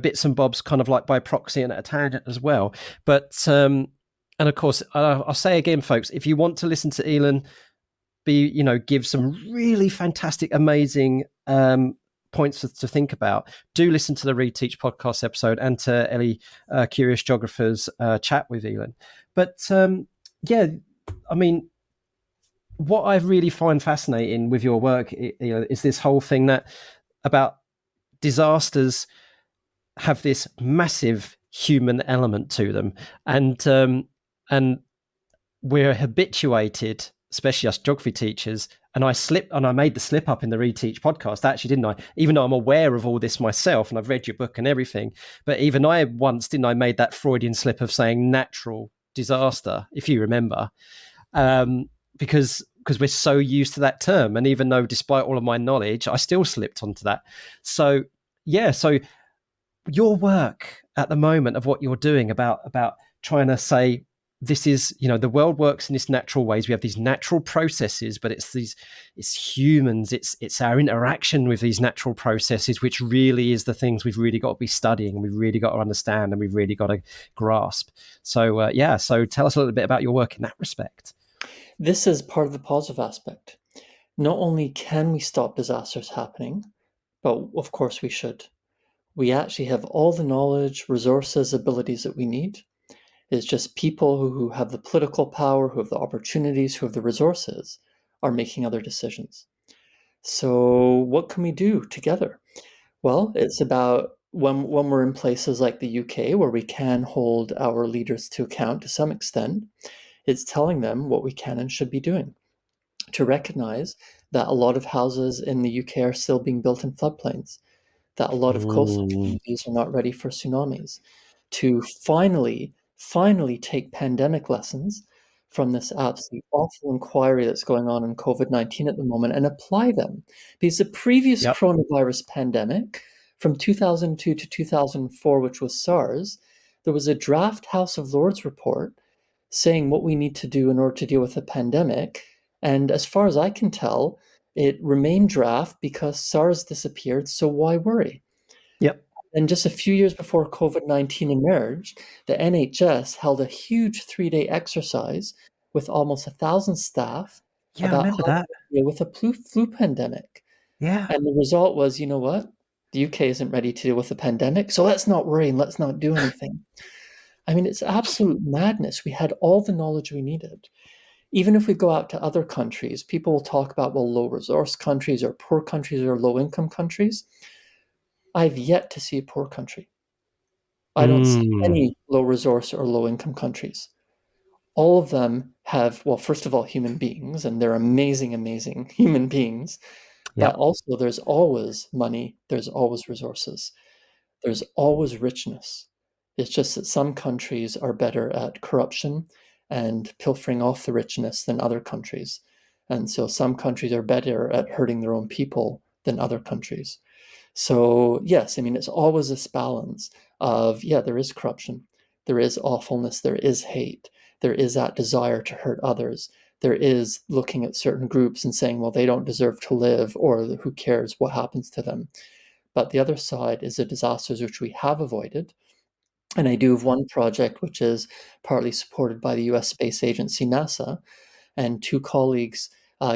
bits and bobs, kind of like by proxy and at a tangent as well. But and of course, I'll say again, folks, if you want to listen to Ilan give some really fantastic, amazing points to think about, do listen to the Reteach podcast episode and to Ellie Curious Geographer's chat with Ilan. But yeah, I mean, what I really find fascinating with your work, is this whole thing that about disasters have this massive human element to them, and we're habituated, especially us geography teachers. And I made the slip up in the Reteach podcast, actually, didn't I? Even though I'm aware of all this myself and I've read your book and everything, but even I once, didn't I, made that Freudian slip of saying natural disaster, if you remember, because we're so used to that term. And even though, despite all of my knowledge, I still slipped onto that. So yeah, so your work at the moment of what you're doing about trying to say, this is, the world works in this natural ways. We have these natural processes, but it's humans, it's our interaction with these natural processes, which really is the things we've really got to be studying, and we've really got to understand, and we've really got to grasp. So so tell us a little bit about your work in that respect. This is part of the positive aspect. Not only can we stop disasters happening, but of course we should. We actually have all the knowledge, resources, abilities that we need. It's just people who have the political power, who have the opportunities, who have the resources, are making other decisions. So what can we do together? Well, it's about when we're in places like the UK, where we can hold our leaders to account to some extent, it's telling them what we can and should be doing. To recognize that a lot of houses in the UK are still being built in floodplains, that a lot of coastal communities are not ready for tsunamis, to finally take pandemic lessons from this absolutely awful inquiry that's going on in COVID-19 at the moment and apply them. Because the previous coronavirus pandemic from 2002 to 2004, which was SARS, there was a draft House of Lords report saying what we need to do in order to deal with the pandemic. And as far as I can tell, it remained draft because SARS disappeared, so why worry? Yep. And just a few years before COVID-19 emerged, the NHS held a huge 3-day exercise with almost 1,000 staff Yeah, I about remember how to that. deal with a flu pandemic. Yeah. And the result was, you know what? The UK isn't ready to deal with the pandemic, so let's not worry and let's not do anything. I mean, it's absolute madness. We had all the knowledge we needed. Even if we go out to other countries, people will talk about, well, low resource countries or poor countries or low income countries. I've yet to see a poor country. I don't see Mm. any low resource or low income countries. All of them have, well, first of all, human beings, and they're amazing, amazing human beings. But Yep. also, there's always money, there's always resources, there's always richness. It's just that some countries are better at corruption and pilfering off the richness than other countries. And so some countries are better at hurting their own people than other countries. So, yes, I mean, it's always this balance of, yeah, there is corruption, there is awfulness, there is hate, there is that desire to hurt others. There is looking at certain groups and saying, well, they don't deserve to live, or who cares what happens to them. But the other side is the disasters which we have avoided. And I do have one project which is partly supported by the US Space Agency, NASA, and two colleagues,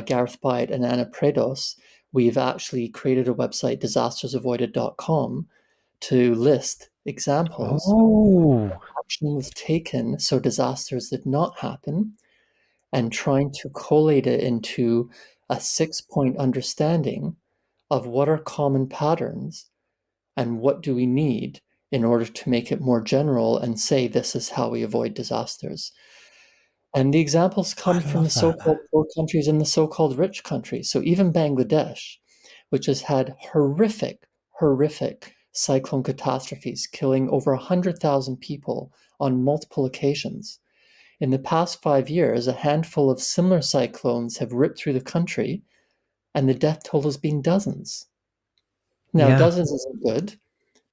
Gareth Byatt and Anna Predos. We've actually created a website, disastersavoided.com, to list examples Oh, action was taken so disasters did not happen, and trying to collate it into a 6-point understanding of what are common patterns and what do we need in order to make it more general and say this is how we avoid disasters. And the examples come I from the love that. so-called poor countries and the so-called rich countries. So even Bangladesh, which has had horrific, horrific cyclone catastrophes, killing over 100,000 people on multiple occasions. In the past 5 years, a handful of similar cyclones have ripped through the country, and the death toll has been dozens. Now, Yeah. dozens isn't good.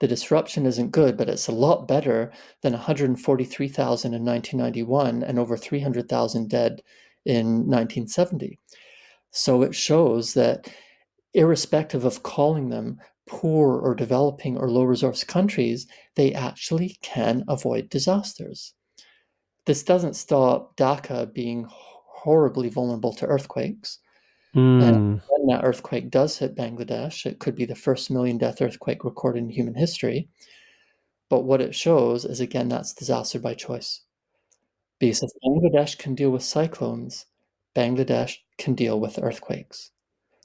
The disruption isn't good, but it's a lot better than 143,000 in 1991 and over 300,000 dead in 1970. So it shows that irrespective of calling them poor or developing or low resource countries, they actually can avoid disasters. This doesn't stop Dhaka being horribly vulnerable to earthquakes. And Mm. when that earthquake does hit Bangladesh, it could be the first million death earthquake recorded in human history. But what it shows is, again, that's disaster by choice. Because if Bangladesh can deal with cyclones, Bangladesh can deal with earthquakes.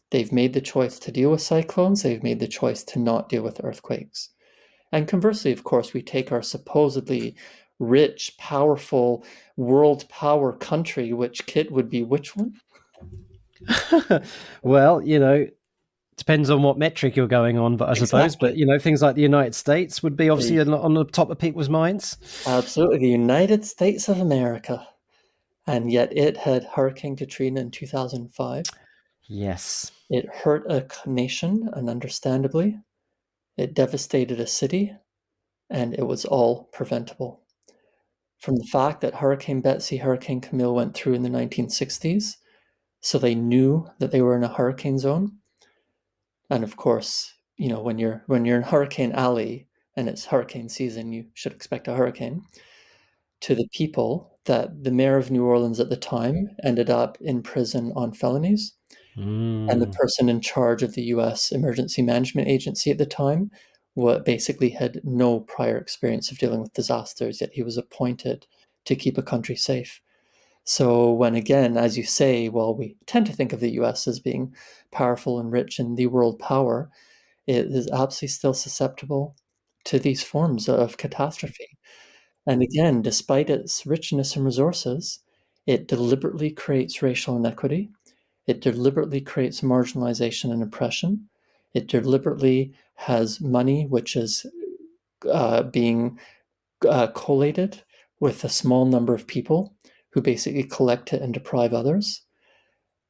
They've made the choice to deal with cyclones, they've made the choice to not deal with earthquakes. And conversely, of course, we take our supposedly rich, powerful, world power country, which kit would be which one? Well, depends on what metric you're going on, but I suppose, but Exactly. things like the United States would be obviously The, on the top of people's minds. absolutely, the United States of America. And yet it had Hurricane Katrina in 2005. Yes. It hurt a nation, and understandably, it devastated a city, and it was all preventable. From the fact that Hurricane Betsy, Hurricane Camille went through in the 1960s, so they knew that they were in a hurricane zone. And of course, when you're in Hurricane Alley and it's hurricane season, you should expect a hurricane. To the people that the mayor of New Orleans at the time ended up in prison on felonies, and the Mm. person in charge of the US Emergency Management Agency at the time basically had no prior experience of dealing with disasters, yet he was appointed to keep a country safe. So when, again, as you say, well, we tend to think of the US as being powerful and rich and the world power, it is absolutely still susceptible to these forms of catastrophe. And again, despite its richness and resources, it deliberately creates racial inequity. It deliberately creates marginalization and oppression. It deliberately has money which is being collated with a small number of people who basically collect it and deprive others.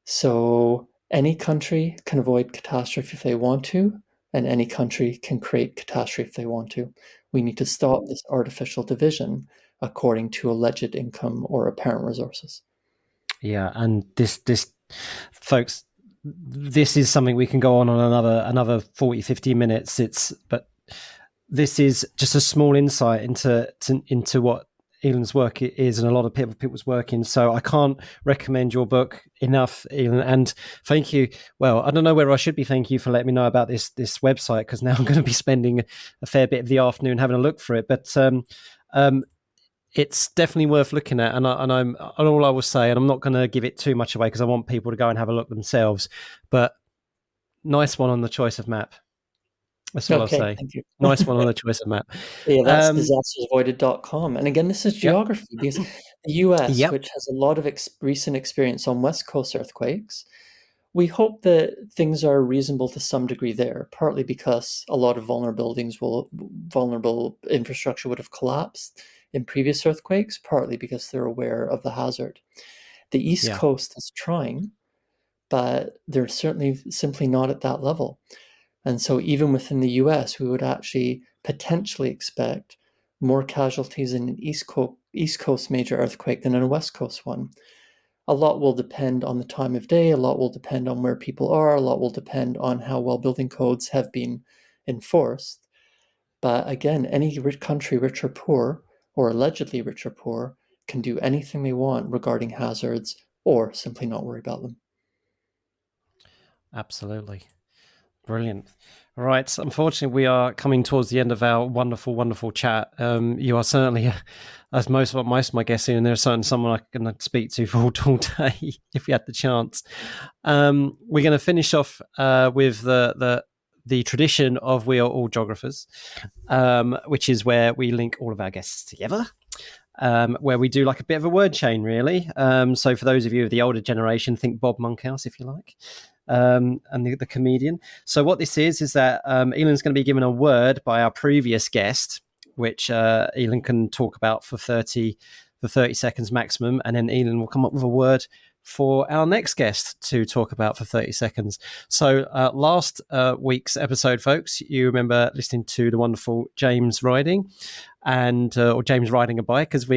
So any country can avoid catastrophe if they want to, and any country can create catastrophe if they want to. We need to stop this artificial division according to alleged income or apparent resources. Yeah, and this folks, this is something we can go on another 40, 50 minutes. But this is just a small insight into what Ilan's work is, and a lot of people's work in. So I can't recommend your book enough, Ilan. And thank you. Well, I don't know whether I should be thanking you for letting me know about this website, because now I'm going to be spending a fair bit of the afternoon having a look for it. But it's definitely worth looking at. And all I will say, and I'm not going to give it too much away because I want people to go and have a look themselves. But nice one on the choice of map. That's all I'll say. Thank you. Nice one on the choice of map. Yeah, that's disastersavoided.com. And again, this is geography, because the US, which has a lot of recent experience on West Coast earthquakes, we hope that things are reasonable to some degree there, partly because a lot of vulnerable infrastructure would have collapsed in previous earthquakes, partly because they're aware of the hazard. The East Coast is trying, but they're certainly simply not at that level. And so even within the US, we would actually potentially expect more casualties in an East Coast major earthquake than in a West Coast one. A lot will depend on the time of day, a lot will depend on where people are, a lot will depend on how well building codes have been enforced. But again, any country, rich or poor, or allegedly rich or poor, can do anything they want regarding hazards, or simply not worry about them. Absolutely. Brilliant. All right. Unfortunately, we are coming towards the end of our wonderful, wonderful chat. You are certainly, as most of my guests in, and there's certainly someone I can speak to for all day if we had the chance. We're going to finish off with the tradition of We Are All Geographers, which is where we link all of our guests together. Where we do like a bit of a word chain, really. So for those of you of the older generation, think Bob Monkhouse, if you like. And the comedian. So what this is that Ilan's going to be given a word by our previous guest, which Ilan can talk about for 30 seconds maximum, and then Ilan will come up with a word for our next guest to talk about for 30 seconds. So last week's episode, folks, you remember listening to the wonderful James Riding, and or James Riding a Bike, because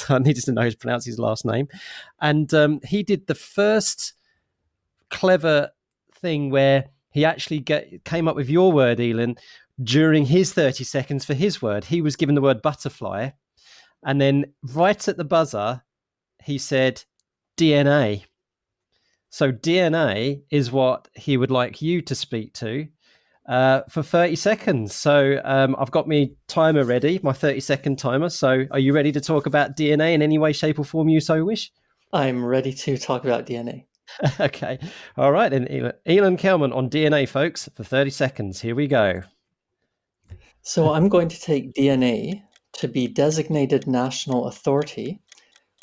I needed to know how to pronounce his last name, and he did the first clever thing where he actually came up with your word, Ilan, during his 30 seconds for his word. He was given the word butterfly, and then right at the buzzer he said DNA. So DNA is what he would like you to speak to for 30 seconds. So I've got my timer ready, my 30-second timer. So are you ready to talk about DNA in any way, shape or form you so wish? I'm ready to talk about DNA. Okay. All right, then. Ilan Kelman on DNA, folks, for 30 seconds. Here we go. So I'm going to take DNA to be designated national authority,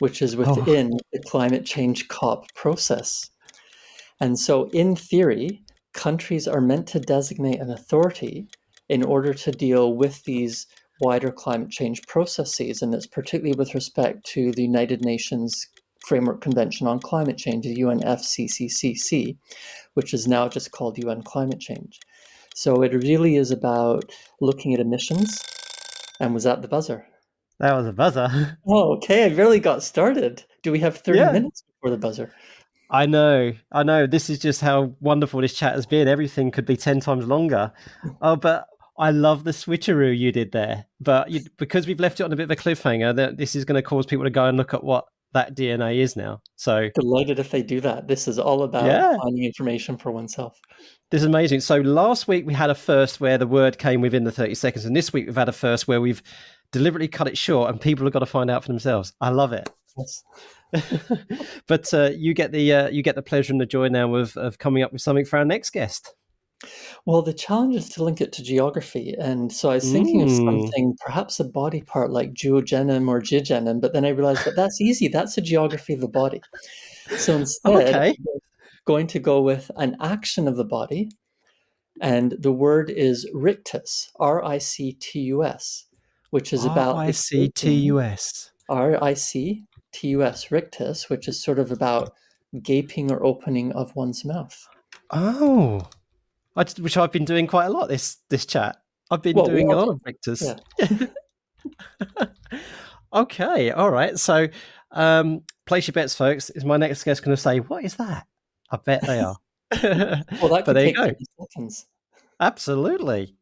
which is within the climate change COP process. And so in theory, countries are meant to designate an authority in order to deal with these wider climate change processes. And it's particularly with respect to the United Nations Framework Convention on Climate Change, the UNFCCC, which is now just called UN Climate Change. So it really is about looking at emissions. And was that the buzzer? That was a buzzer. Oh, okay. I barely got started. Do we have 30 minutes before the buzzer? I know. This is just how wonderful this chat has been. Everything could be 10 times longer. Oh, but I love the switcheroo you did there. But because we've left it on a bit of a cliffhanger, this is going to cause people to go and look at what that DNA is now. So delighted if they do that. This is all about finding information for oneself. This is amazing. So last week we had a first where the word came within the 30 seconds, and this week we've had a first where we've deliberately cut it short, and people have got to find out for themselves. I love it. Yes. But you get the pleasure and the joy now of coming up with something for our next guest. Well, the challenge is to link it to geography. And so I was thinking of something, perhaps a body part like duodenum or jejunum, but then I realized that's easy. That's a geography of the body. So instead, I'm going to go with an action of the body. And the word is rictus, R-I-C-T-U-S, which is about R-I-C-T-U-S. R-I-C-T-U-S, rictus, which is sort of about gaping or opening of one's mouth. Oh, which I've been doing quite a lot this chat. I've been doing a lot of rictus. Yeah. Okay, all right. So place your bets, folks. Is my next guest going to say, what is that? I bet they are. Well, that could take 30 seconds. Absolutely.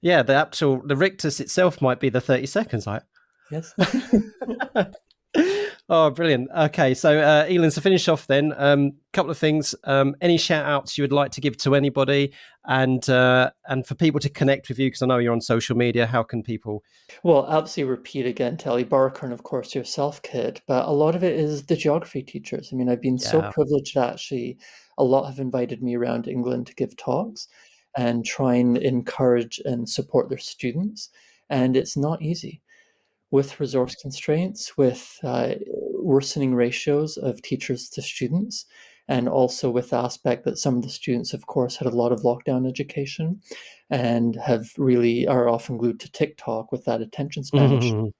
Yeah, the rictus itself might be the 30 seconds, right? Yes. Oh, brilliant. Okay, so Ilan, to finish off then, couple of things. Any shout outs you would like to give to anybody, and for people to connect with you, because I know you're on social media, how can people? Well, absolutely repeat again, Telly Barker, and of course yourself, Kid. But a lot of it is the geography teachers. I mean, I've been so Yeah. privileged that actually a lot have invited me around England to give talks and try and encourage and support their students. And it's not easy. With resource constraints, with worsening ratios of teachers to students, and also with the aspect that some of the students, of course, had a lot of lockdown education and are often glued to TikTok with that attention span issue.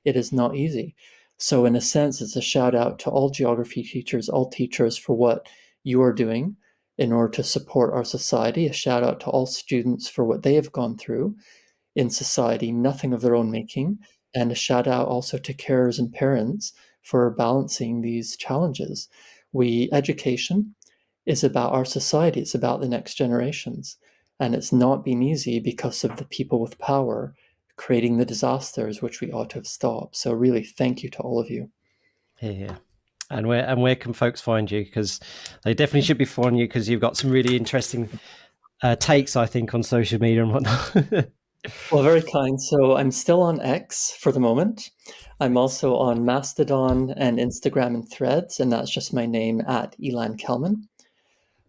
It is not easy. So in a sense, it's a shout out to all geography teachers, all teachers for what you are doing in order to support our society. A shout out to all students for what they have gone through in society, nothing of their own making, and a shout out also to carers and parents for balancing these challenges. Education is about our society, it's about the next generations, and it's not been easy because of the people with power creating the disasters which we ought to have stopped. So really, thank you to all of you. Yeah. And where can folks find you? Because they definitely should be following you, because you've got some really interesting takes, I think, on social media and whatnot. Well, very kind. So I'm still on X for the moment. I'm also on Mastodon and Instagram and Threads, and that's just my name at Ilan Kelman.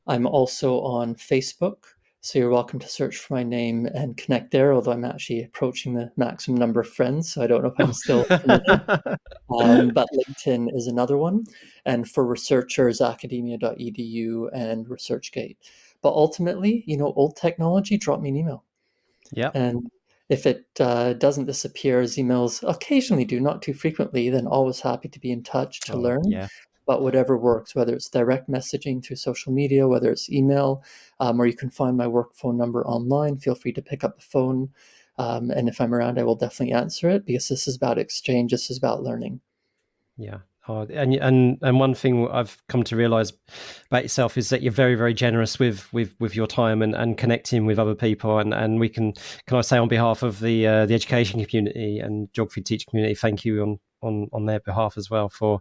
I'm also on Facebook, so you're welcome to search for my name and connect there, although I'm actually approaching the maximum number of friends, so I don't know if I'm still permitted. But LinkedIn is another one. And for researchers, academia.edu and ResearchGate. But ultimately, old technology, drop me an email. Yeah. And if it doesn't disappear, as emails occasionally do, not too frequently, then always happy to be in touch to learn. Yeah. But whatever works, whether it's direct messaging through social media, whether it's email, or you can find my work phone number online, feel free to pick up the phone. And if I'm around, I will definitely answer it, because this is about exchange. This is about learning. Yeah. Oh, and one thing I've come to realize about yourself is that you're very, very generous with your time and connecting with other people. And we can I say, on behalf of the education community and geography teacher community, thank you on their behalf as well for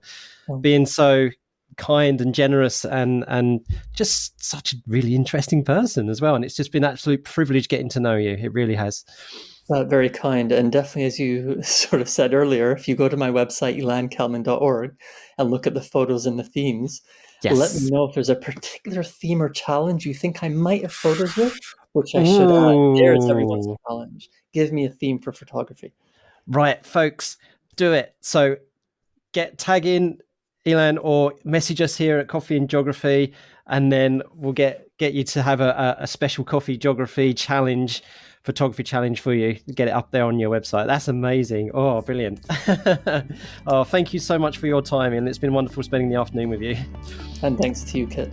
being so kind and generous and just such a really interesting person as well. And it's just been an absolute privilege getting to know you. It really has. Very kind. And definitely, as you sort of said earlier, if you go to my website, ilankelman.org, and look at the photos and the themes, yes, let me know if there's a particular theme or challenge you think I might have photos with, which I should add. There's everyone's challenge. Give me a theme for photography. Right, folks, do it. So tag in Ilan or message us here at Coffee and Geography, and then we'll get you to have a special coffee geography photography challenge for you. Get it up there on your website. That's amazing. Oh, brilliant. Oh, thank you so much for your time, and it's been wonderful spending the afternoon with you. And thanks to you, Kit.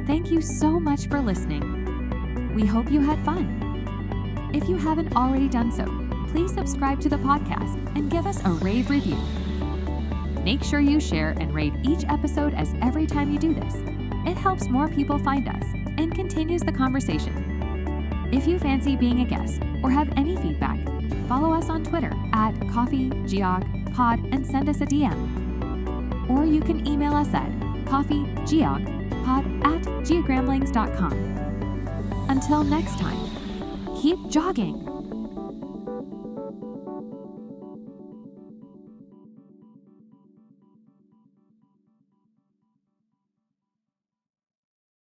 Thank you so much for listening. We hope you had fun. If you haven't already done so, please subscribe to the podcast and give us a rave review. Make sure you share and rate each episode, as every time you do this, it helps more people find us and continues the conversation. If you fancy being a guest or have any feedback, follow us on Twitter at coffeegeogpod and send us a DM. Or you can email us at coffeegeogpod@geogramlings.com. Until next time, keep jogging.